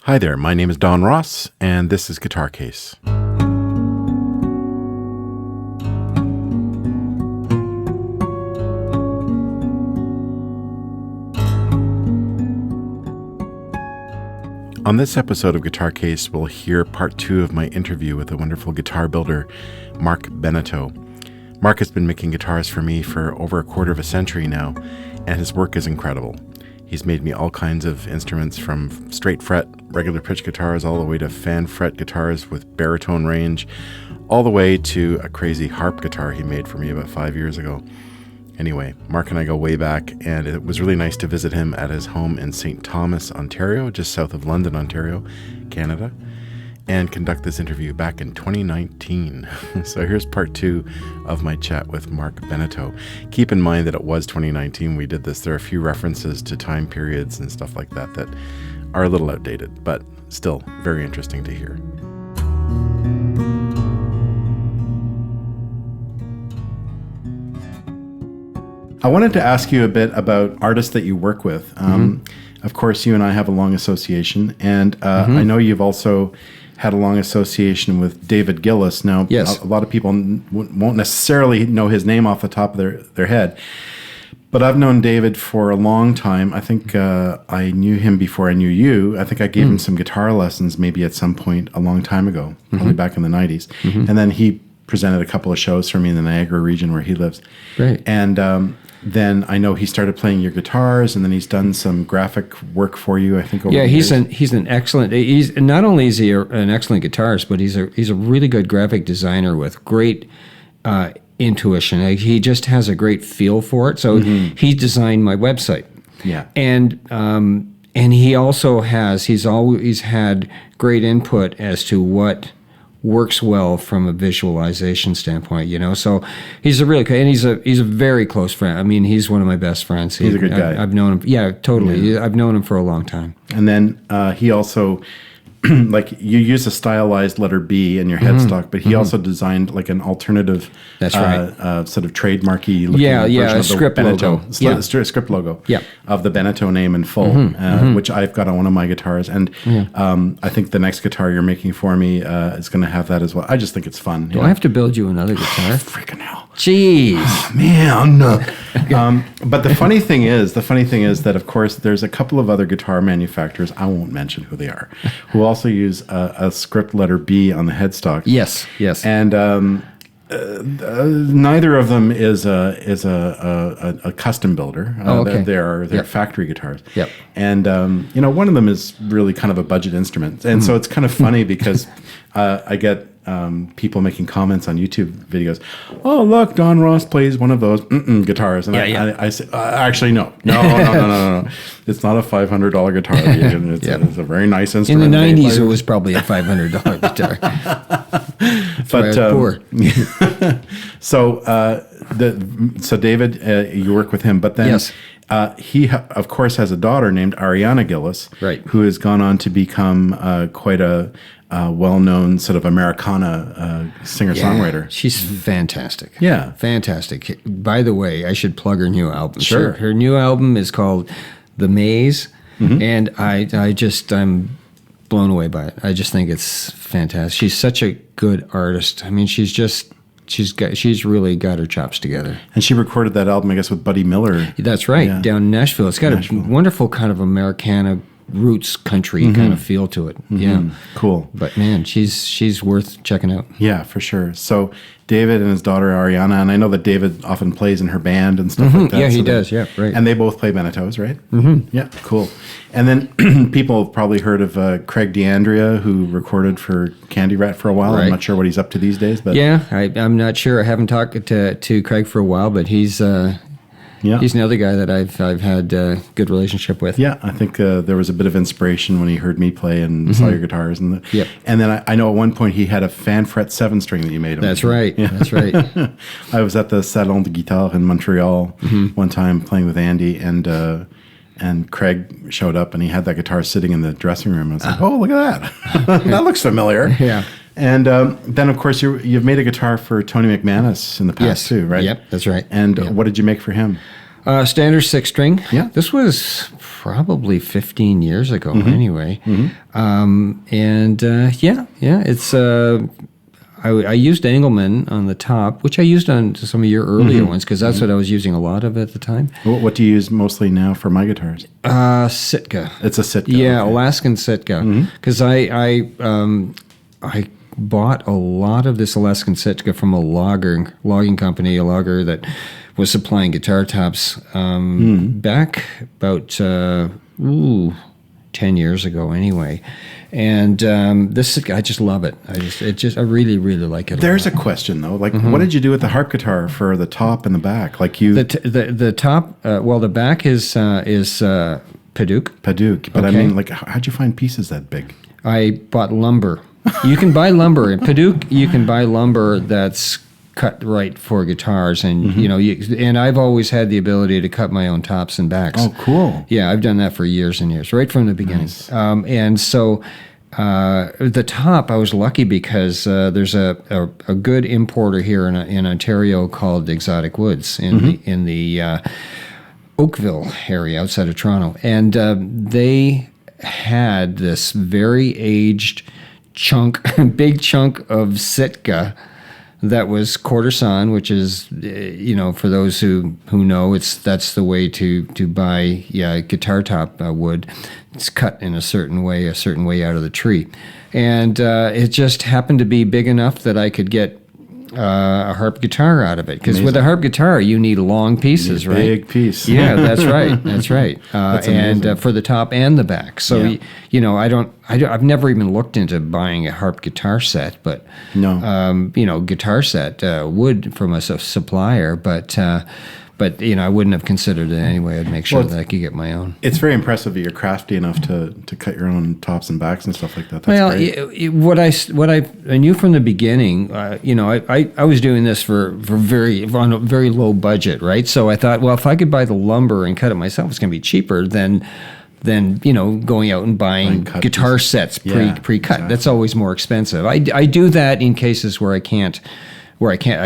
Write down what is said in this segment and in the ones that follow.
Hi there, my name is Don Ross, and this is Guitar Case. On this episode of Guitar Case, we'll hear part 2 of my interview with the wonderful guitar builder, Marc Beneteau. Marc has been making guitars for me for over a quarter of a century now, and his work is incredible. He's made me all kinds of instruments, from straight fret, regular pitch guitars, all the way to fan fret guitars with baritone range, all the way to a crazy harp guitar he made for me about 5 years ago. Anyway, Marc and I go way back, and it was really nice to visit him at his home in St. Thomas, Ontario, just south of London, Ontario, Canada, and conduct this interview back in 2019. So here's part 2 of my chat with Marc Beneteau. Keep in mind that it was 2019 we did this. There are a few references to time periods and stuff like that that are a little outdated, but still very interesting to hear. I wanted to ask you a bit about artists that you work with. Of course, you and I have a long association, and I know you've also had a long association with David Gillis. Now, yes. A lot of people won't necessarily know his name off the top of their head, but I've known David for a long time. I think I knew him before I knew you. I think I gave him some guitar lessons maybe at some point a long time ago, probably back in the 90s. And then he presented a couple of shows for me in the Niagara region where he lives. Great. And then I know he started playing your guitars, and then he's done some graphic work for you, I think, over the years. He's an excellent. He's not only is he an excellent guitarist, but he's a really good graphic designer with great intuition. He just has a great feel for it. So he designed my website. Yeah. And he also he's always had great input as to what works well from a visualization standpoint, So he's a really, and he's a very close friend. I mean, he's one of my best friends. He's a good guy. I've known him. Yeah, totally. Yeah. I've known him for a long time. And then he also, like, you use a stylized letter B in your headstock, but he also designed like an alternative, that's right, sort of trademarky looking version of the script Beneteau logo. Script logo Yeah. of the Beneteau name in full, which I've got on one of my guitars. And I think the next guitar you're making for me is going to have that as well. I just think it's fun. Do I have to build you another guitar? Freaking hell. Jeez. Oh, man. But the funny thing is that, of course, there's a couple of other guitar manufacturers, I won't mention who they are, who also use a script letter B on the headstock. Yes. And neither of them is a custom builder. Okay. They're factory guitars. Yep. And one of them is really kind of a budget instrument, and so it's kind of funny because I get people making comments on YouTube videos. Oh, look, Don Ross plays one of those guitars, and I say, actually, no. It's not a $500 guitar. It's a very nice instrument. In the 90s, it was probably a $500 guitar. But poor. So David, you work with him, but then he of course has a daughter named Ariana Gillis, right, who has gone on to become quite a well-known sort of Americana singer-songwriter. She's fantastic. Yeah. Fantastic. By the way, I should plug her new album. Sure. Her new album is called The Maze, and I'm blown away by it. I just think it's fantastic. She's such a good artist. I mean, she's really got her chops together. And she recorded that album, I guess, with Buddy Miller. That's right, down in Nashville. It's got a wonderful kind of Americana roots country kind of feel to it. Yeah. Cool. But man, she's worth checking out. Yeah, for sure. So David and his daughter Ariana, and I know that David often plays in her band and stuff like that. Yeah, he does. Yeah, right. And they both play Beneteaus, right? Yeah, cool. And then people have probably heard of Craig D'Andrea, who recorded for Candy Rat for a while. Right. I'm not sure what he's up to these days, but I'm not sure. I haven't talked to Craig for a while, but he's another guy that I've had a good relationship with. Yeah, I think there was a bit of inspiration when he heard me play and saw your guitars. And then I know at one point he had a fan fret 7-string that you made him. That's right. Yeah. That's right. I was at the Salon de Guitare in Montreal one time playing with Andy, and Craig showed up and he had that guitar sitting in the dressing room. I was like, oh, look at that. That looks familiar. Yeah. And then, of course, you've made a guitar for Tony McManus in the past too, right? Yep, that's right. And what did you make for him? Standard 6-string. Yeah. This was probably 15 years ago anyway. It's I used Engelmann on the top, which I used on some of your earlier ones because that's what I was using a lot of at the time. What do you use mostly now for my guitars? Sitka. It's a Sitka. Yeah, okay. Alaskan Sitka. Because I bought a lot of this Alaskan Sitka from a logging company, a logger that was supplying guitar tops back about 10 years ago anyway. And this I just love it. I really, really like it. There's a question though, like what did you do with the harp guitar for the top and the back? Like you, the top. The back is Paduch. Paduch, but I mean, like, how'd you find pieces that big? I bought lumber. You can buy lumber in Paduch. You can buy lumber that's cut right for guitars, and and I've always had the ability to cut my own tops and backs. Oh, cool! Yeah, I've done that for years and years, right from the beginning. Nice. And so the top, I was lucky because there's a good importer here in Ontario called Exotic Woods in the Oakville area outside of Toronto, and they had this very aged big chunk of Sitka that was quarter sawn, which is, for those who know, that's the way to buy guitar top wood. It's cut in a certain way out of the tree, and it just happened to be big enough that I could get a harp guitar out of it. Because with a harp guitar, you need long pieces, right? Big piece. Yeah, that's right. That's right. And for the top and the back. So I've never even looked into buying a harp guitar set, but guitar set wood from a supplier, but I wouldn't have considered it anyway. I'd make sure that I could get my own. It's very impressive that you're crafty enough to cut your own tops and backs and stuff like that. That's great. What I knew from the beginning, I was doing this on a very low budget, right? So I thought, well, if I could buy the lumber and cut it myself, it's going to be cheaper than going out and buying guitar sets pre-cut. Exactly. That's always more expensive. I do that in cases where I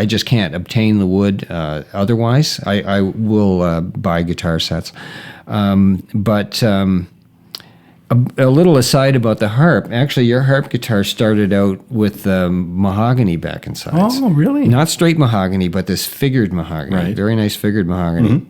just can't obtain the wood otherwise. I will buy guitar sets. But a little aside about the harp. Actually, your harp guitar started out with mahogany back and sides. Oh, really? Not straight mahogany, but this figured mahogany. Right. Very nice figured mahogany.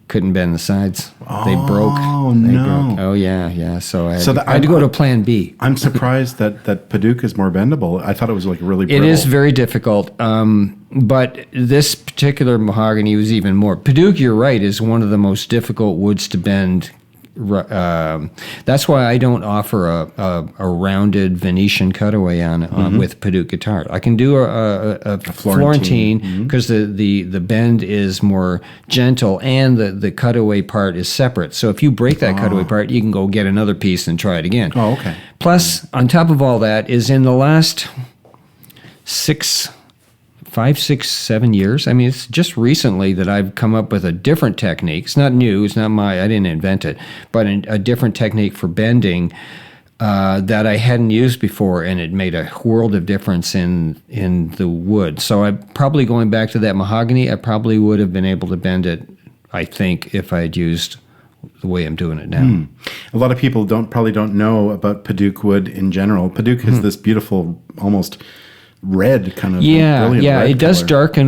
Couldn't bend the sides. They broke. Oh, no. Oh, yeah. So I had to go to plan B. I'm surprised that Paduch is more bendable. I thought it was like really brittle. It is very difficult. But this particular mahogany was even more. Paduch, you're right, is one of the most difficult woods to bend. That's why I don't offer a rounded Venetian cutaway on with Paduch guitar. I can do a Florentine because the bend is more gentle and the cutaway part is separate. So if you break that cutaway part, you can go get another piece and try it again. Oh, okay. Plus, on top of all that, is in the last 5, 6, 7 years. I mean, it's just recently that I've come up with a different technique. It's not new. It's not I didn't invent it, but a different technique for bending that I hadn't used before, and it made a world of difference in the wood. So I probably going back to that mahogany, I probably would have been able to bend it, I think, if I had used the way I'm doing it now. A lot of people probably don't know about Paduch wood in general. Paduch is this beautiful, almost red kind of brilliant red it does color. Darken.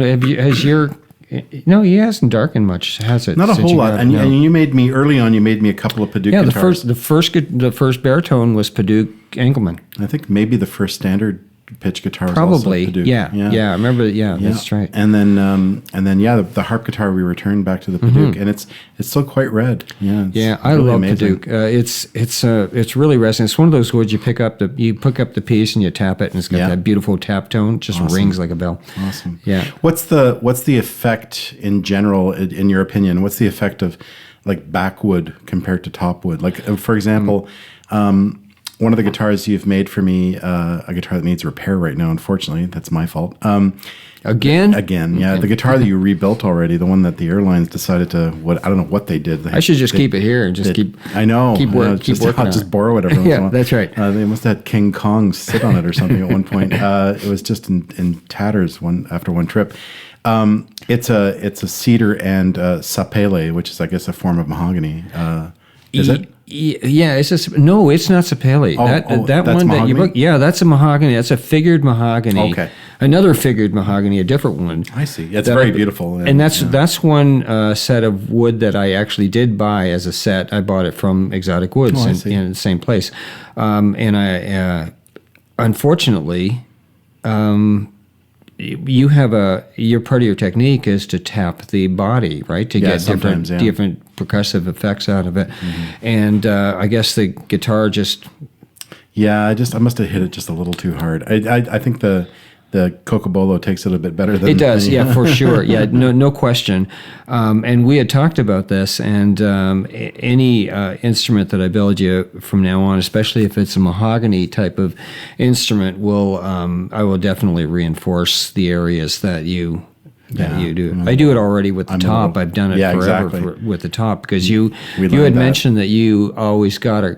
No, he hasn't darkened much, has it? Not a whole lot. And you made me early on. You made me a couple of Paduch guitars. the first baritone was Paduch Engelmann. I think maybe the first standard pitch guitar was Probably. also Paduch. Yeah. I remember. Yeah, that's right. And then the harp guitar we returned back to the Paduch, and it's still quite red. Yeah. I really love amazing. Paduch. It's really resonant. It's one of those woods you pick up the piece and you tap it, and it's got that beautiful tap tone. It just rings like a bell. Awesome. Yeah. What's the effect in general, in your opinion? What's the effect of like backwood compared to topwood? Like for example. One of the guitars you've made for me, a guitar that needs repair right now, unfortunately. That's my fault. Again, yeah. The guitar that you rebuilt already, the one that the airlines decided to, I don't know what they did. I should just keep it here and just keep. I know. Keep working. Just borrow it every once in a while. That's right. They must have had King Kong sit on it or something at one point. It was just in tatters after one trip. It's a cedar and sapele, which is, I guess, a form of mahogany. Is it? Yeah, it's just no. It's not sapele. That that's one that you mahogany? book. Yeah, that's a mahogany. That's a figured mahogany. Okay. Another figured mahogany, a different one. I see. It's very beautiful. And that's one set of wood that I actually did buy as a set. I bought it from Exotic Woods in the same place. And I, unfortunately, you have your part of your technique is to tap the body, right, to get different percussive effects out of it. And I guess the guitar just I must have hit it just a little too hard. I think the Cocobolo takes it a bit better than it does. Yeah, for sure. Yeah, no question. And we had talked about this, and any instrument that I build you from now on, especially if it's a mahogany type of instrument, I will definitely reinforce the areas that you do. I do it already with the top. I've done it forever with the top because you had mentioned that you always got a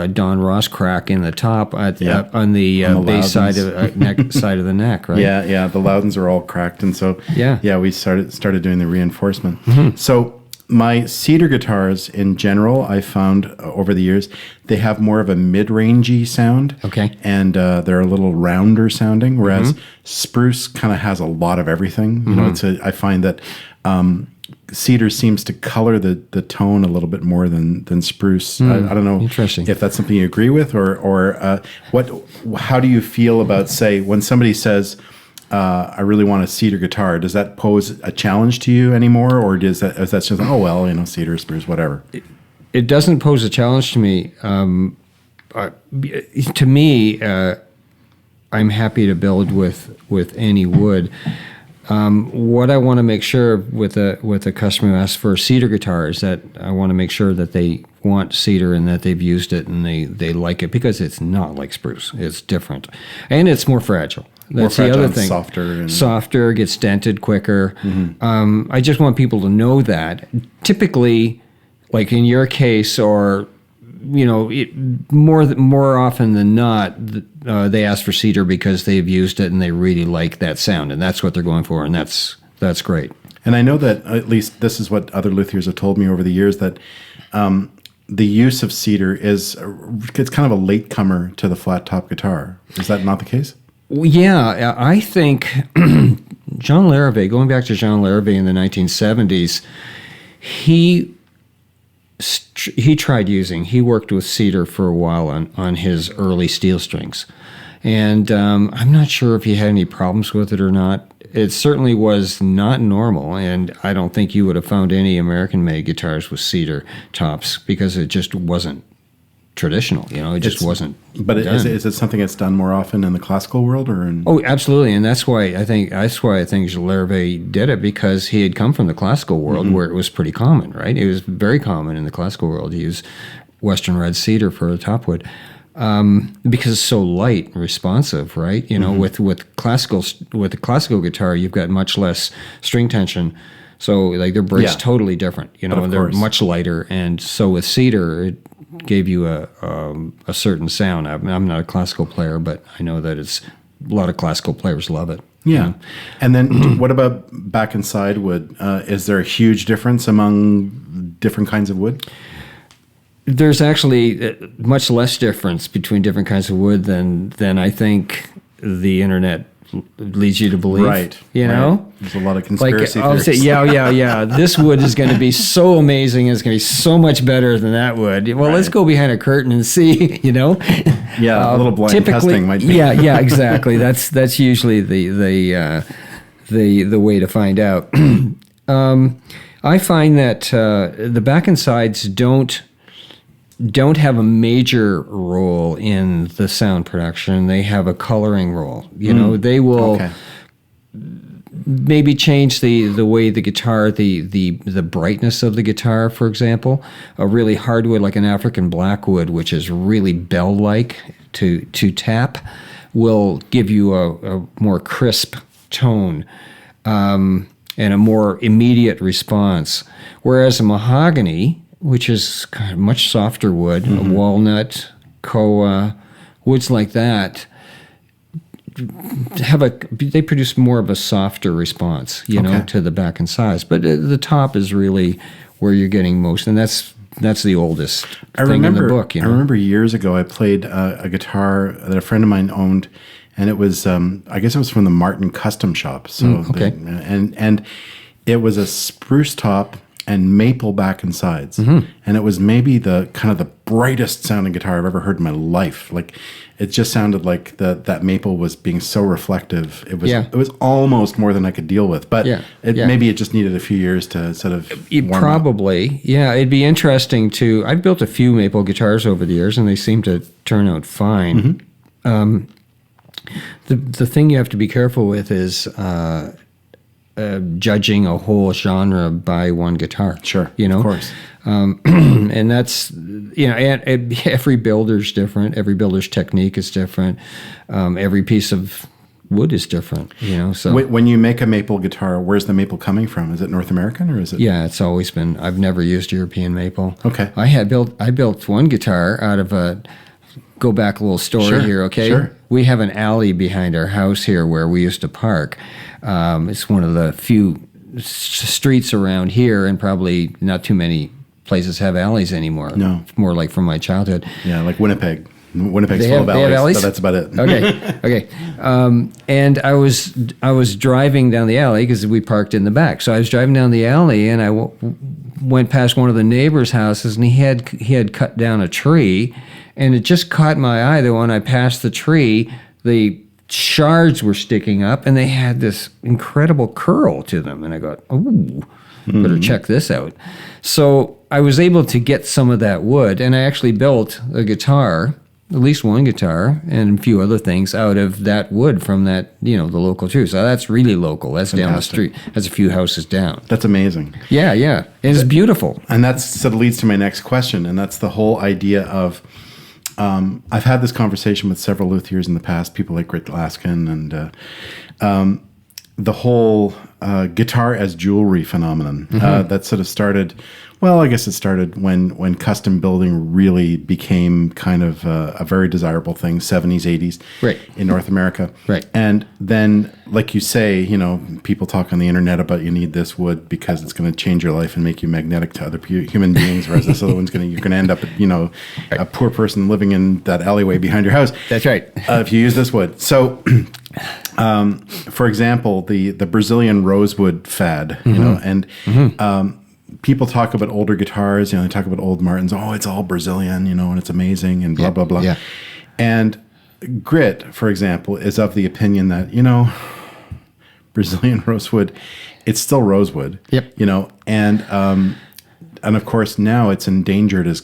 Don Ross crack in the top on the base side of the neck, right? Yeah. The Loudons are all cracked, and so we started doing the reinforcement. So my cedar guitars in general, I found over the years, they have more of a mid-rangey sound. Okay. And they're a little rounder sounding, whereas spruce kind of has a lot of everything. You know, I find that cedar seems to color the tone a little bit more than spruce. I don't know if that's something you agree with, or how do you feel about, say, when somebody says, I really want a cedar guitar. Does that pose a challenge to you anymore, or is that just cedar, spruce, whatever? It doesn't pose a challenge to me. To me, I'm happy to build with any wood. What I want to make sure with a customer who asks for a cedar guitar is that I want to make sure that they want cedar and that they've used it and they like it, because it's not like spruce. It's different, and it's more fragile. That's the other thing. Softer, gets dented quicker. I just want people to know that. Typically, like in your case, or more often than not, they ask for cedar because they've used it and they really like that sound, and that's what they're going for, and that's great. And I know that, at least this is what other luthiers have told me over the years, that the use of cedar it's kind of a latecomer to the flat top guitar. Is that not the case? Yeah, I think Jean Larrivée, going back to Jean Larrivée in the 1970s, he worked with cedar for a while on his early steel strings. And I'm not sure if he had any problems with it or not. It certainly was not normal, and I don't think you would have found any American-made guitars with cedar tops, because it just wasn't traditional, it just wasn't. But is it something that's done more often in the classical world, or in? Oh, absolutely, and that's why I think Larrivée did it, because he had come from the classical world where it was pretty common, right? It was very common in the classical world to use Western red cedar for a top wood, because it's so light and responsive, right? With the classical guitar, you've got much less string tension. So like their break's totally different, and they're much lighter, and so with cedar it gave you a certain sound. I'm not a classical player, but I know that a lot of classical players love it. Yeah. And then what about back and side wood? Is there a huge difference among different kinds of wood? There's actually much less difference between different kinds of wood than I think the internet leads you to believe. Right. There's a lot of conspiracy theories. This wood is going to be so amazing. It's going to be so much better than that wood. Well, let's go behind a curtain and see, Yeah, a little blind testing might be. Yeah, exactly. That's usually the way to find out. I find that the back and sides don't have a major role in the sound production. They have a coloring role. They will maybe change the way the guitar, the brightness of the guitar, for example. A really hard wood like an African blackwood, which is really bell-like to tap, will give you a more crisp tone and a more immediate response. Whereas a mahogany, which is kind of much softer wood, walnut, koa, woods like that, they produce more of a softer response, to the back and sides. But the top is really where you're getting most, and that's the oldest thing in the book. I remember years ago I played a guitar that a friend of mine owned, and it was I guess it was from the Martin Custom Shop. So and it was a spruce top and maple back and sides, and it was maybe the kind of the brightest sounding guitar I've ever heard in my life. Like, it just sounded like that maple was being so reflective. It was almost more than I could deal with. But maybe it just needed a few years to sort of warm probably up. Yeah. It'd be interesting to. I've built a few maple guitars over the years, and they seem to turn out fine. The thing you have to be careful with is judging a whole genre by one guitar. Sure, of course. And that's, and every builder's different. Every builder's technique is different. Every piece of wood is different, So when you make a maple guitar, where's the maple coming from? Is it North American or is it? Yeah, it's always been. I've never used European maple. Okay. I built one guitar out of a. Go back a little story here, okay? Sure. We have an alley behind our house here where we used to park. It's one of the few streets around here, and probably not too many places have alleys anymore. No. More like from my childhood. Yeah, like Winnipeg. Winnipeg's full of alleys, so that's about it. Okay. And I was driving down the alley because we parked in the back. So I was driving down the alley, and I went past one of the neighbors' houses, and he had cut down a tree, and it just caught my eye that when I passed the tree, the shards were sticking up, and they had this incredible curl to them. And I go, ooh, better check this out. So I was able to get some of that wood, and I actually built a guitar, at least one guitar, and a few other things out of that wood from that, the local tree. So that's really local. That's fantastic. Down the street. That's a few houses down. That's amazing. Yeah. And it's beautiful. And that sort of leads to my next question, and that's the whole idea of, I've had this conversation with several luthiers in the past, people like Grit Laskin, and the whole guitar as jewelry phenomenon that sort of started. Well, I guess it started when custom building really became kind of a very desirable thing, 70s, 80s, right, in North America. Right. And then, like you say, people talk on the internet about you need this wood because it's going to change your life and make you magnetic to other human beings, whereas this other one's you're going to end up, a poor person living in that alleyway behind your house. That's right. If you use this wood. So, for example, the Brazilian rosewood fad, and people talk about older guitars, they talk about old Martins. Oh, it's all Brazilian, and it's amazing, and blah, blah, blah. Yeah. And Grit, for example, is of the opinion that, Brazilian rosewood, it's still rosewood. Yep. And of course now it's endangered as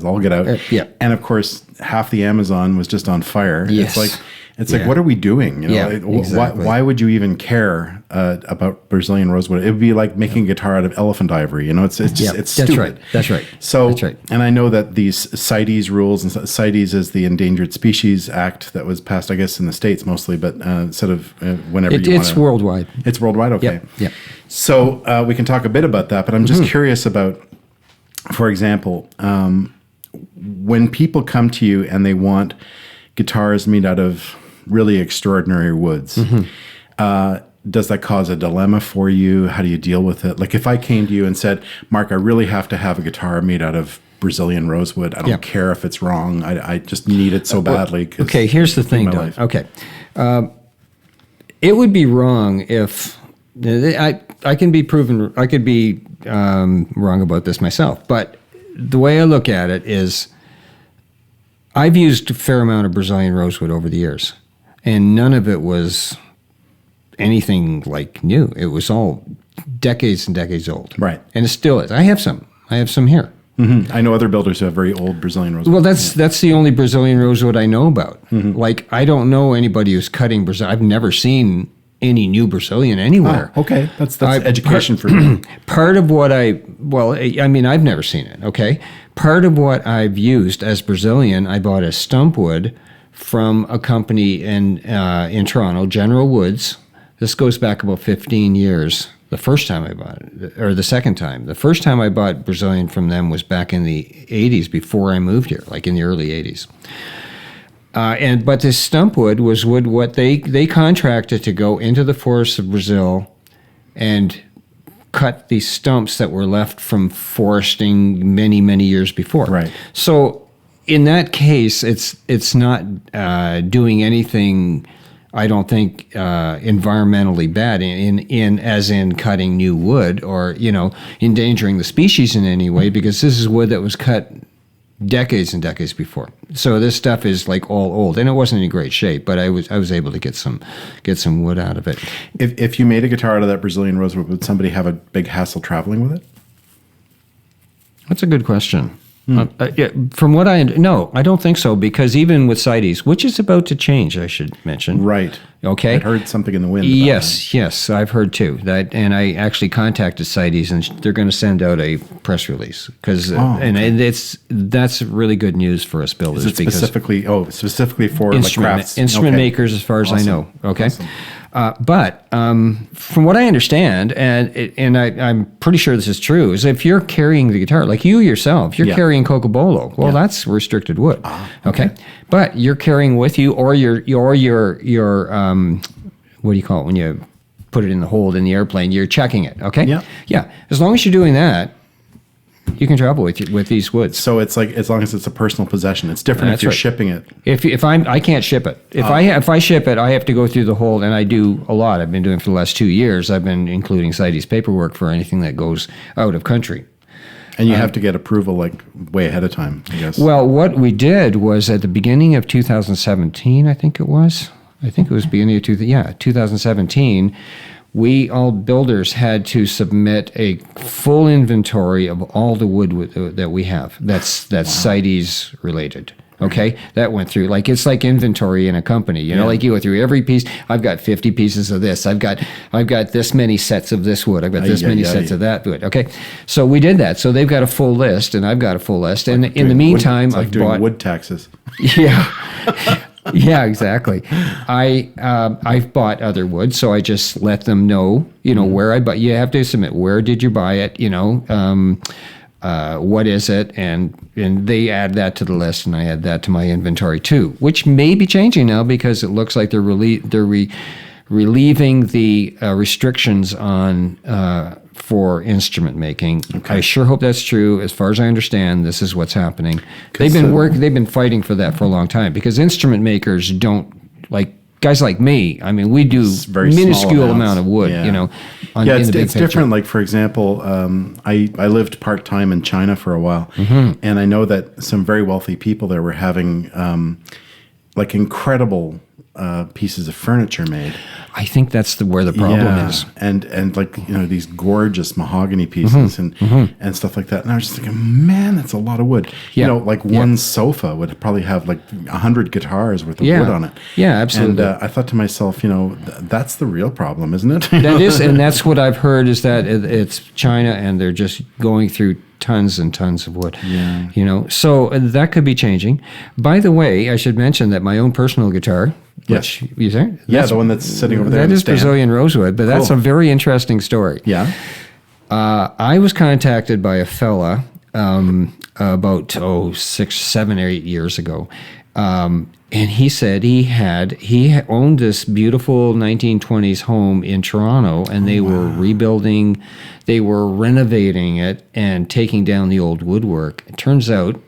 all get out. Yeah. And of course half the Amazon was just on fire. Yes. It's like, what are we doing? Exactly. Why would you even care about Brazilian rosewood? It would be like making a guitar out of elephant ivory. It's stupid. That's right. So, that's right. And I know that these CITES rules, and CITES is the Endangered Species Act that was passed, I guess, in the States mostly, but sort of whenever you want it's worldwide. It's worldwide? Okay. Yep. So we can talk a bit about that, but I'm just curious about, for example, when people come to you and they want guitars made out of really extraordinary woods, does that cause a dilemma for you? How do you deal with it? Like if I came to you and said, Mark, I really have to have a guitar made out of Brazilian rosewood. I don't care if it's wrong. I just need it so badly. Okay, here's the thing, Don. Okay. It would be wrong if I can be proven, I could be wrong about this myself, but the way I look at it is I've used a fair amount of Brazilian rosewood over the years, and none of it was anything like new. It was all decades and decades old. Right. And it still is. I have some here. Mm-hmm. I know other builders who have very old Brazilian rosewood. Well, that's the only Brazilian rosewood I know about. Like, I don't know anybody who's cutting Brazil. I've never seen any new Brazilian anywhere. Okay, that's education for me. Part of what I've never seen it, okay? Part of what I've used as Brazilian, I bought a stump wood from a company in Toronto, General Woods. This goes back about 15 years. The first time I bought it, or the second time. The first time I bought Brazilian from them was back in the 80s, before I moved here, like in the early 80s. But this stump wood was what they contracted to go into the forests of Brazil and cut these stumps that were left from foresting many, many years before. Right. So in that case, it's not doing anything, I don't think, environmentally bad as in cutting new wood or, endangering the species in any way, because this is wood that was cut decades and decades before. So this stuff is like all old, and it wasn't in great shape, but I was able to get some wood out of it. If you made a guitar out of that Brazilian rosewood, would somebody have a big hassle traveling with it? That's a good question. From what no, I don't think so, because even with CITES, which is about to change, I should mention. Right. Okay. I heard something in the wind. Yes, I've heard too. And I actually contacted CITES, and they're going to send out a press release because, and that's really good news for us builders. Is it specifically for crafts? Instrument makers, as far as I know. Okay. Awesome. But from what I understand, and I'm pretty sure this is true, is if you're carrying the guitar, like you yourself, you're carrying cocobolo. Well, that's restricted wood. Okay. But you're carrying with you, or your what do you call it when you put it in the hold in the airplane? You're checking it. Okay. Yeah. As long as you're doing that, you can travel with these woods. So it's like, as long as it's a personal possession, it's different if you're shipping it. I can't ship it. If I ship it, I have to go through the hold, and I do a lot. I've been doing it for the last 2 years. I've been including CITES paperwork for anything that goes out of country. And you have to get approval like way ahead of time, I guess. Well, what we did was at the beginning of 2017, I think it was beginning of 2017. We, all builders, had to submit a full inventory of all the wood that we have. That's CITES related. Okay, that went through it's like inventory in a company. Like you go through every piece. I've got 50 pieces of this. I've got this many sets of this wood. I've got this many sets of that wood. Okay, so we did that. So they've got a full list, and I've got a full list. And in the meantime, I've doing wood taxes. Yeah. Yeah, exactly. I've bought other wood, so I just let them know, where I bought. You have to submit, where did you buy it? What is it? And they add that to the list, and I add that to my inventory too, which may be changing now because it looks like they're relieving the restrictions on for instrument making. Okay. I sure hope that's true. As far as I understand, this is what's happening. They've been fighting for that for a long time, because instrument makers don't, like guys like me. I mean, we do minuscule amount of wood, it's different. Like, for example, I lived part-time in China for a while, and I know that some very wealthy people there were having incredible pieces of furniture made. I think that's where the problem is. And these gorgeous mahogany pieces and stuff like that. And I was just thinking, man, that's a lot of wood. Yeah. One sofa would probably have 100 guitars worth of wood on it. Yeah, absolutely. And I thought to myself, that's the real problem, isn't it? That is, and that's what I've heard, is that it's China, and they're just going through tons and tons of wood. Yeah. So that could be changing. By the way, I should mention that my own personal guitar, which you say? The one that's sitting over there. That is Brazilian rosewood, but that's a very interesting story. Yeah. I was contacted by a fella about 6, 7, or 8 years ago. And he said he owned this beautiful 1920s home in Toronto, and they were rebuilding, they were renovating it and taking down the old woodwork. It turns out,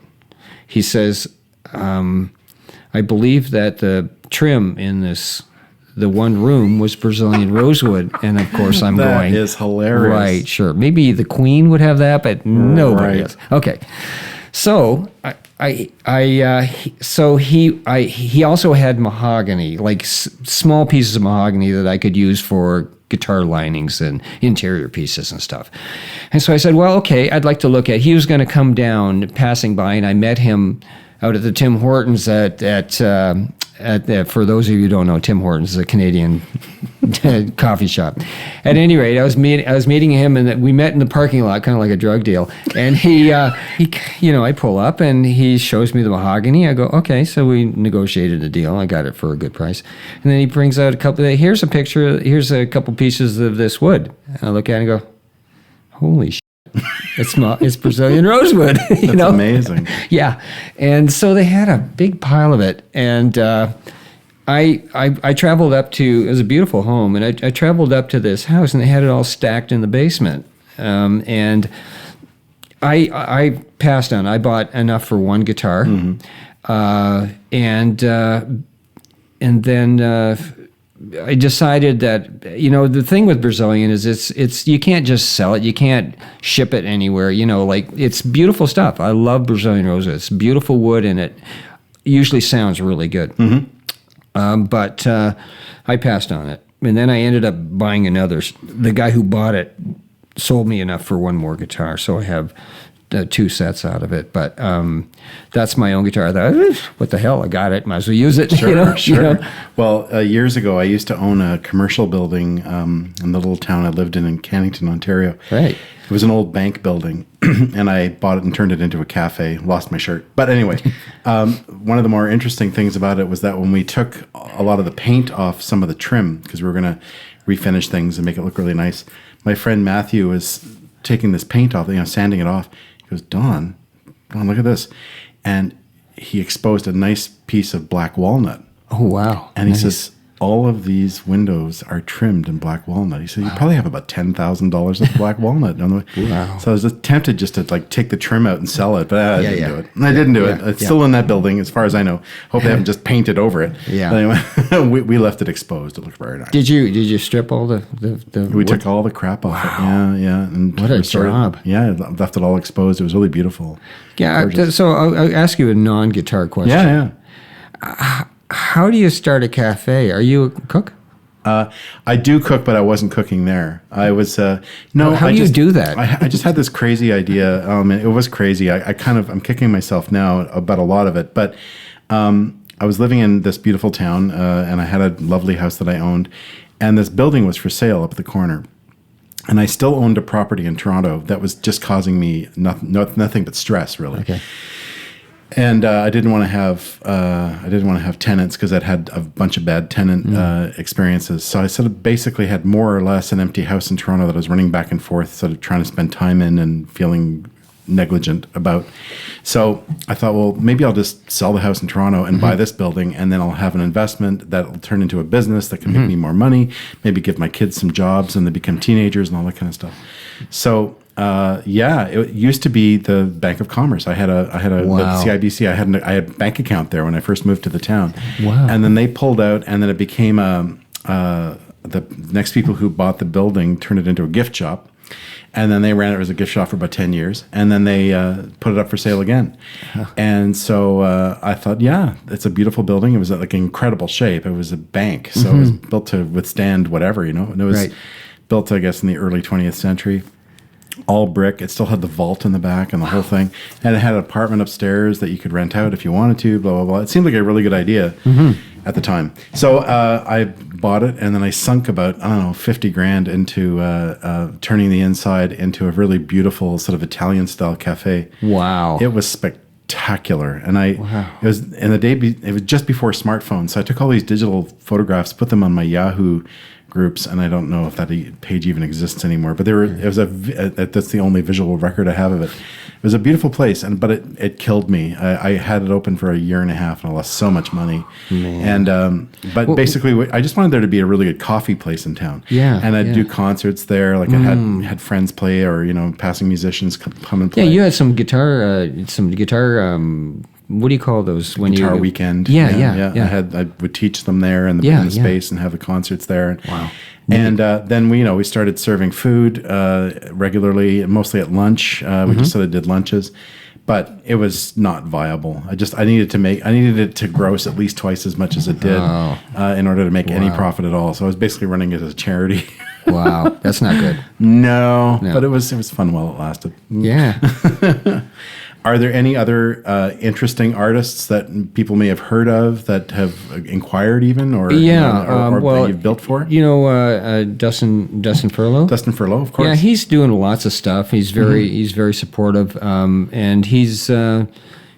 he says, I believe that the trim in the one room was Brazilian rosewood, and of course I'm going. That is hilarious. Right, sure. Maybe the Queen would have that, but nobody else. Okay, so he also had mahogany, small pieces of mahogany that I could use for guitar linings and interior pieces and stuff. And so I said, well, okay, I'd like to look at. He was going to come down, passing by, and I met him out at the Tim Hortons for those of you who don't know, Tim Hortons is a Canadian coffee shop. At any rate, I was meeting him, and we met in the parking lot, kind of like a drug deal. And he I pull up, and he shows me the mahogany. I go, okay, so we negotiated a deal. I got it for a good price. And then he brings out here's a picture, here's a couple pieces of this wood. And I look at it and go, holy shit. It's Brazilian rosewood. That's amazing. Yeah, and so they had a big pile of it, and I traveled up to. It was a beautiful home, and I traveled up to this house, and they had it all stacked in the basement, and I passed on. I bought enough for one guitar, and then. I decided that, the thing with Brazilian is it's you can't just sell it. You can't ship it anywhere. Like, it's beautiful stuff. I love Brazilian roses. It's beautiful wood, and it usually sounds really good. But I passed on it. And then I ended up buying another. The guy who bought it sold me enough for one more guitar. So I have 2 sets out of it, but that's my own guitar. I thought, what the hell? I got it. Might as well use it. Sure. Well, years ago, I used to own a commercial building in the little town I lived in Cannington, Ontario. Right. It was an old bank building, and I bought it and turned it into a cafe. Lost my shirt. But anyway, one of the more interesting things about it was that when we took a lot of the paint off some of the trim, because we were going to refinish things and make it look really nice, my friend Matthew was taking this paint off, sanding it off. He goes, Don, look at this. And he exposed a nice piece of black walnut. Oh, wow. And he says, all of these windows are trimmed in black walnut. He said, you probably have about $10,000 of black walnut. Wow. So I was just tempted just to take the trim out and sell it, but I didn't do it. I didn't do it. It's still in that building, as far as I know. Hope they haven't just painted over it. Yeah. But anyway, we left it exposed. It looked very nice. Did you strip all the We took all the crap off it. Yeah. And what a job. Yeah, left it all exposed. It was really beautiful. Yeah. So I'll ask you a non-guitar question. Yeah. How do you start a cafe? Are you a cook? I do cook, but I wasn't cooking there. I was no. How do you do that? I just had this crazy idea. And it was crazy. I'm kicking myself now about a lot of it. But I was living in this beautiful town, and I had a lovely house that I owned, and this building was for sale up at the corner. And I still owned a property in Toronto that was just causing me nothing but stress, really. Okay. And I didn't want to have tenants, because I'd had a bunch of bad tenant experiences. So I sort of basically had more or less an empty house in Toronto that I was running back and forth, sort of trying to spend time in and feeling negligent about. So I thought, well, maybe I'll just sell the house in Toronto and buy this building, and then I'll have an investment that will turn into a business that can make me more money, maybe give my kids some jobs and they become teenagers and all that kind of stuff. So it used to be the Bank of Commerce. I had a Wow. the CIBC. I had a bank account there when I first moved to the town. Wow. And then they pulled out, and then it became the next people who bought the building turned it into a gift shop. And then they ran it as a gift shop for about 10 years. And then they put it up for sale again. And so I thought, it's a beautiful building. It was in incredible shape. It was a bank. So it was built to withstand whatever, And it was built, I guess, in the early 20th century. All brick. It still had the vault in the back and the whole thing. And it had an apartment upstairs that you could rent out if you wanted to, blah, blah, blah. It seemed like a really good idea at the time. So I bought it, and then I sunk about, $50,000 into turning the inside into a really beautiful sort of Italian-style cafe. Wow. It was spectacular. And it was it was just before smartphones. So I took all these digital photographs, put them on my Yahoo groups, and I don't know if that page even exists anymore, but that's the only visual record I have of it. It was a beautiful place, but it killed me. I had it open for a year and a half, and I lost so much money. Man. And basically, I just wanted there to be a really good coffee place in town. Yeah, and I'd do concerts there. Like I had friends play, or passing musicians come and play. Yeah, you had some guitar. What do you call those? Guitar weekend. Yeah. I would teach them there in the space and have the concerts there. Wow. And then we started serving food regularly, mostly at lunch. We just sort of did lunches, but it was not viable. I needed it to gross at least twice as much as it did in order to make any profit at all. So I was basically running it as a charity. Wow, that's not good. No, but it was fun while it lasted. Yeah. Are there any other interesting artists that people may have heard of that have inquired even, or that you've built for? Dustin Furlow. Dustin Furlow, of course. Yeah, he's doing lots of stuff. He's very supportive, and he's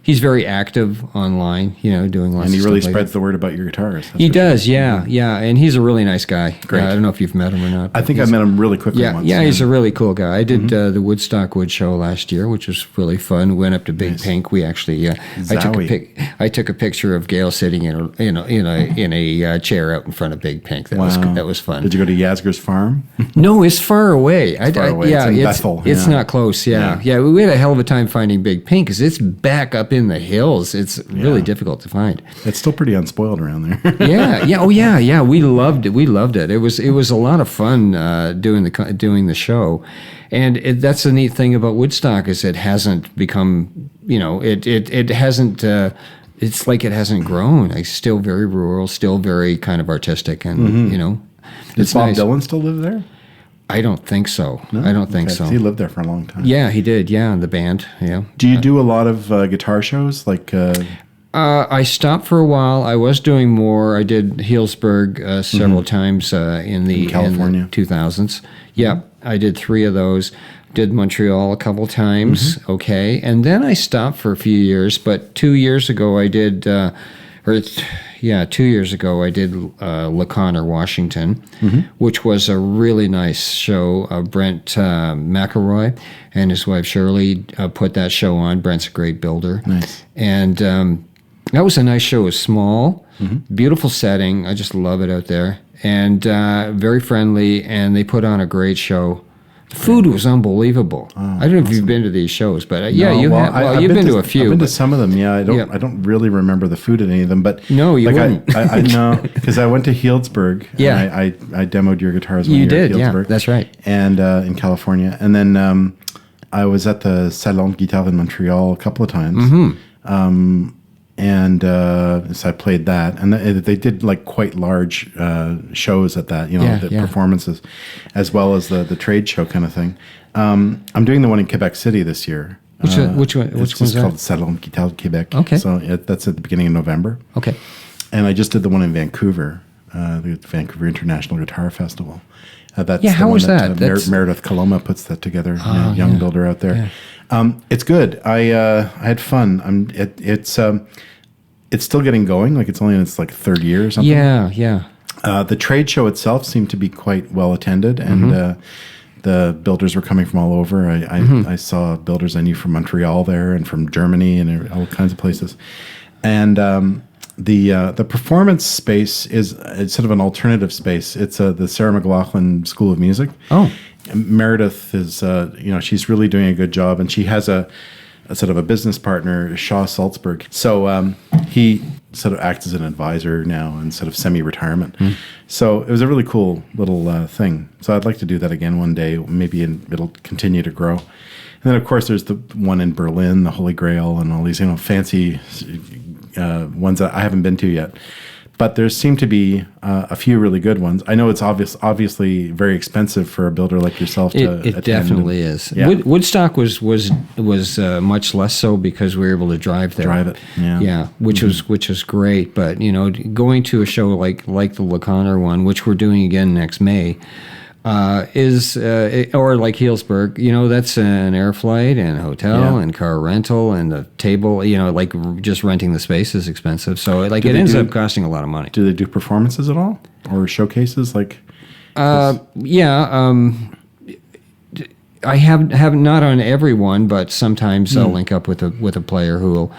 he's very active online, doing lots of stuff. And he really like spreads that. the word about your guitars. He does, yeah. And he's a really nice guy. Great. I don't know if you've met him or not. I think I met him really quickly once. Yeah, he's a really cool guy. I did the Woodstock Wood Show last year, which was really fun. Went up to Big Pink. We actually, I took a picture of Gail sitting in a chair out in front of Big Pink. That was fun. Did you go to Yasgur's farm? No, it's far away. It's far away. It's in Bethel. It's not close. Yeah. We had a hell of a time finding Big Pink because it's back up in the hills. It's really difficult to find. It's still pretty unspoiled around there. Yeah. We loved it. It was a lot of fun doing the show, and that's the neat thing about Woodstock is it hasn't become it hasn't. It's like it hasn't grown. It's still very rural, still very kind of artistic, and Does Bob Dylan still live there? I don't think so. No? I don't think so. He lived there for a long time. Yeah, he did. Yeah, in the band. Yeah. Do you do a lot of guitar shows? Like, I stopped for a while. I was doing more. I did Healdsburg several times in California. In the 2000s. Yeah, I did 3 of those. Did Montreal a couple times. Okay, and then I stopped for a few years. But 2 years ago, I did. 2 years ago, I did LaConner, Washington, which was a really nice show. Brent McElroy and his wife Shirley put that show on. Brent's a great builder. Nice. And that was a nice show. It was small, beautiful setting. I just love it out there. And very friendly, and they put on a great show. The food was unbelievable. I don't know if you've been to these shows, but you've been to a few. I've been to some of them. Yeah, I don't really remember the food at any of them, but no, you wouldn't. I know because I went to Healdsburg. Yeah, and I demoed your guitars. When you you did. At Healdsburg, yeah, that's right. And in California, and then I was at the Salon de Guitare in Montreal a couple of times. And so I played that, and they did like quite large shows at that, performances, as well as the trade show kind of thing. I'm doing the one in Quebec City this year. Which one? It's called Salon de Guitare Québec. Okay. So that's at the beginning of November. Okay. And I just did the one in Vancouver, the Vancouver International Guitar Festival. That's how was that? Meredith Coloma puts that together, young builder out there. Yeah. It's good. I had fun. It's still getting going. Like it's only in its like third year or something. Yeah. The trade show itself seemed to be quite well attended, and the builders were coming from all over. I saw builders I knew from Montreal there and from Germany and all kinds of places. And the performance space is sort of an alternative space. It's the Sarah McLaughlin School of Music. Oh. Meredith is, she's really doing a good job, and she has a sort of a business partner, Shaw Salzburg. So he sort of acts as an advisor now in sort of semi-retirement. So it was a really cool little thing. So I'd like to do that again one day. Maybe it'll continue to grow. And then, of course, there's the one in Berlin, the Holy Grail, and all these fancy ones that I haven't been to yet. But there seem to be a few really good ones. I know it's obviously very expensive for a builder like yourself to attend. It definitely is. Yeah. Woodstock was much less so because we were able to drive there. Drive it, yeah, which was great. But going to a show like the LaConner one, which we're doing again next May, or like Healdsburg, that's an air flight and a hotel and car rental and the table, like just renting the space is expensive. So it ends up costing a lot of money. Do they do performances at all or showcases? I have not on every one, but sometimes I'll link up with a player who will,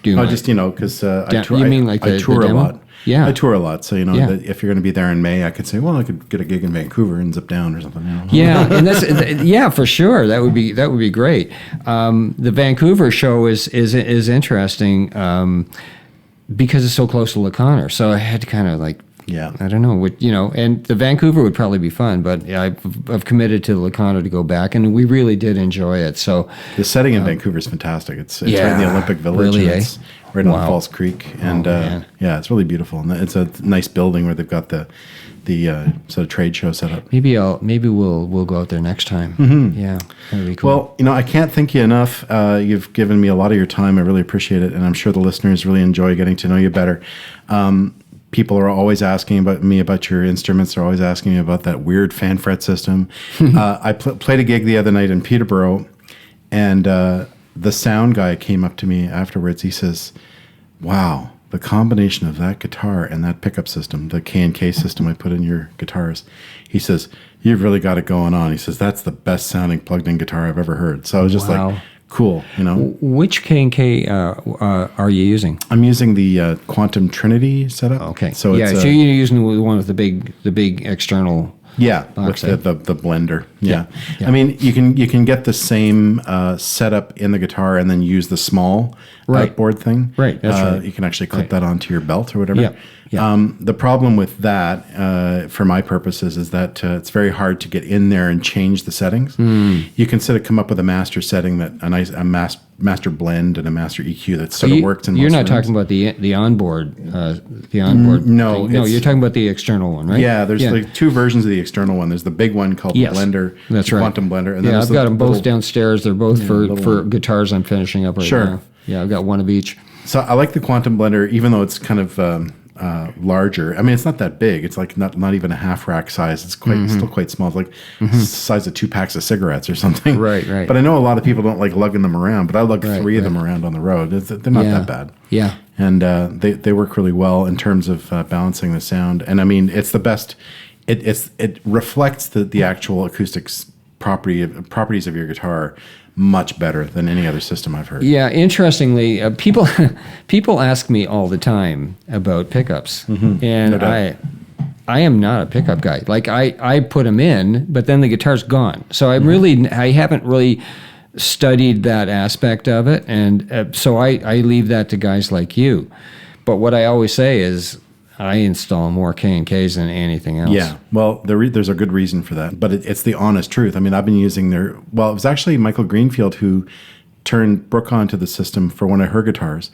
do. Because I tour. You mean like I tour the a demo? lot. Yeah, I tour a lot, so that if you're going to be there in May, I could say, well, I could get a gig in Vancouver and zip down or something. Yeah, and that's for sure. That would be great. The Vancouver show is interesting because it's so close to LaConner. So I had to kind of I don't know what and the Vancouver would probably be fun, but I've committed to LaConner to go back, and we really did enjoy it. So the setting in Vancouver is fantastic. It's right in the Olympic Village. Really, it's right on Falls Creek, and it's really beautiful. And it's a nice building where they've got the sort of trade show set up. Maybe we'll go out there next time. Yeah, that'd be cool. Well, I can't thank you enough. You've given me a lot of your time. I really appreciate it, and I'm sure the listeners really enjoy getting to know you better. People are always asking about your instruments. They're always asking me about that weird fan fret system. I played a gig the other night in Peterborough, and the sound guy came up to me afterwards. He says, wow, the combination of that guitar and that pickup system, the K&K system I put in your guitars, he says, you've really got it going on. He says, that's the best sounding plugged in guitar I've ever heard. So I was just like, cool, you know. Which K&K are you using? I'm using the Quantum Trinity setup. Okay. So so you're using the one with the big external. Yeah, with the blender. Yeah. I mean, you can get the same setup in the guitar and then use the small outboard thing. Right, that's right. You can actually clip that onto your belt or whatever. Yeah. The problem with that, for my purposes, is that it's very hard to get in there and change the settings. You can sort of come up with a master setting, that a master blend and a master EQ that sort of works in most You're not rooms. talking about the onboard, No, thing. No, you're talking about the external one, right? Yeah, there's like two versions of the external one. There's the big one called the Blender, that's the right. Quantum Blender. And then I've got them both downstairs. They're both for guitars I'm finishing up right now. Yeah, I've got one of each. So I like the Quantum Blender, even though it's kind of larger. I mean, it's not that big. It's like not even a half rack size. It's still quite small. It's like the size of 2 packs of cigarettes or something. Right. But I know a lot of people don't like lugging them around, but I lug 3 of them around on the road. They're not that bad. Yeah. And they work really well in terms of balancing the sound. And I mean, it's the best. It reflects the actual acoustics properties of your guitar much better than any other system I've heard. Yeah, interestingly, people ask me all the time about pickups, and No doubt. I am not a pickup guy. Like I put them in, but then the guitar's gone. So I haven't really studied that aspect of it, and so I leave that to guys like you. But what I always say is, I install more K&Ks than anything else. Yeah, well, there's a good reason for that, but it's the honest truth. I mean, I've been using it was actually Michael Greenfield who turned Brooke onto the system for one of her guitars.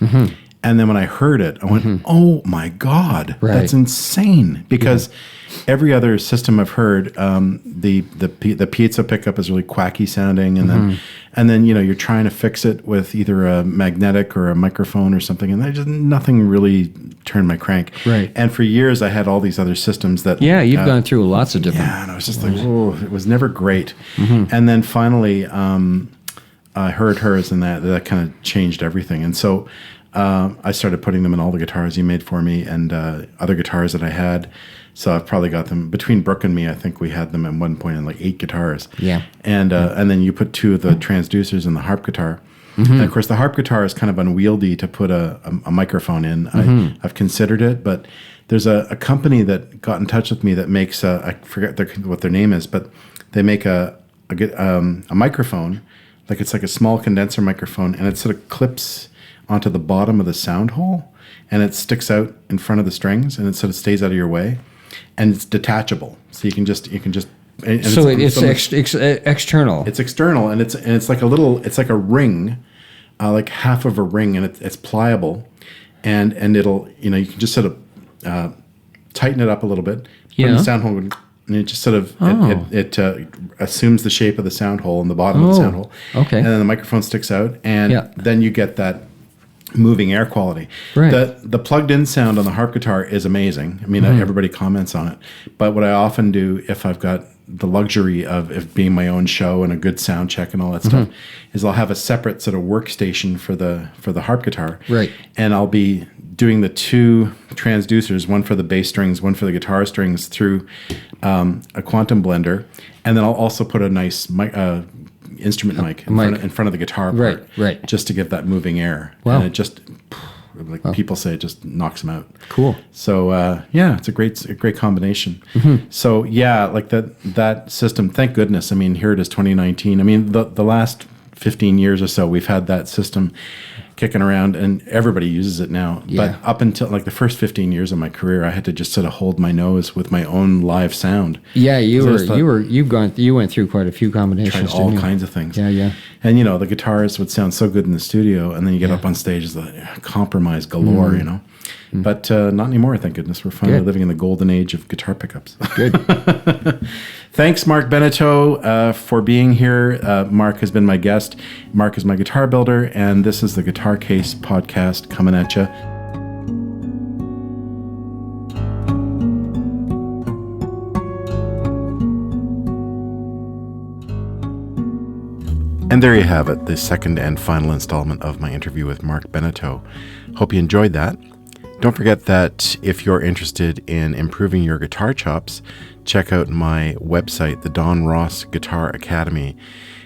And then when I heard it, I went, oh my God, that's insane. Because every other system I've heard, the pizza pickup is really quacky sounding. And then, you know, you're trying to fix it with either a magnetic or a microphone or something. And nothing really turned my crank. Right. And for years I had all these other systems that. Yeah, you've gone through lots of different. Yeah, and I was just like, oh, it was never great. And then finally, I heard hers, and that kind of changed everything. And so I started putting them in all the guitars you made for me and other guitars that I had. So I've probably got them between Brooke and me. I think we had them at one point in like 8 guitars. Yeah. And then you put 2 of the transducers in the harp guitar. And of course, the harp guitar is kind of unwieldy to put a microphone in. I've considered it, but there's a company that got in touch with me that makes I forget what their name is, but they make a microphone, like it's like a small condenser microphone, and it sort of clips onto the bottom of the sound hole, and it sticks out in front of the strings, and it sort of stays out of your way, and it's detachable, so you can just. And so it's external. It's external, and it's like a ring, like half of a ring, and it's pliable, and it'll, you know, you can just sort of tighten it up a little bit, put in the sound hole, and it just sort of it assumes the shape of the sound hole in the bottom of the sound hole. Okay. And then the microphone sticks out, and then you get that moving air quality. Right. The plugged-in sound on the harp guitar is amazing. I mean, everybody comments on it. But what I often do, if I've got the luxury of it being my own show and a good sound check and all that stuff, is I'll have a separate sort of workstation for the harp guitar. Right. And I'll be doing the 2 transducers, one for the bass strings, one for the guitar strings, through a Quantum Blender. And then I'll also put a nice instrument mic in front of the guitar part, right, just to give that moving air. Wow. And it just, like people say, it just knocks them out. Cool. So it's a great combination. So yeah, like that system. Thank goodness. I mean, here it is, 2019. I mean, the last 15 years or so, we've had that system kicking around, and everybody uses it now. Yeah. But up until like the first 15 years of my career, I had to just sort of hold my nose with my own live sound. Yeah, you went through quite a few combinations. Tried all kinds of things. Yeah. And you know, the guitars would sound so good in the studio, and then you get up on stage, it's like compromise galore, you know. But not anymore, thank goodness. We're finally living in the golden age of guitar pickups. Good. Thanks, Marc Beneteau, for being here. Marc has been my guest. Marc is my guitar builder, and this is the Guitar Case podcast coming at you. And And there you have it, the second and final installment of my interview with Marc Beneteau. Hope you enjoyed that. Don't forget that if you're interested in improving your guitar chops, check out my website, the Don Ross Guitar Academy.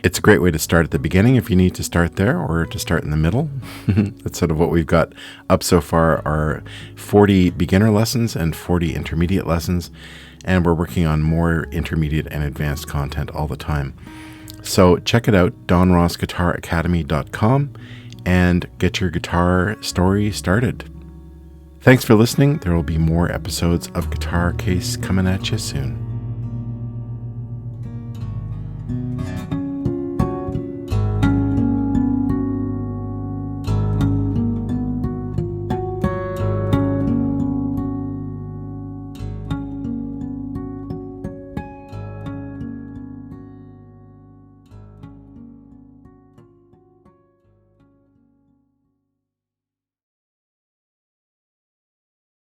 It's a great way to start at the beginning if you need to start there, or to start in the middle. That's sort of what we've got up so far, are 40 beginner lessons and 40 intermediate lessons, and we're working on more intermediate and advanced content all the time. So check it out, donrossguitaracademy.com, and get your guitar story started. Thanks for listening. There will be more episodes of Guitar Case coming at you soon.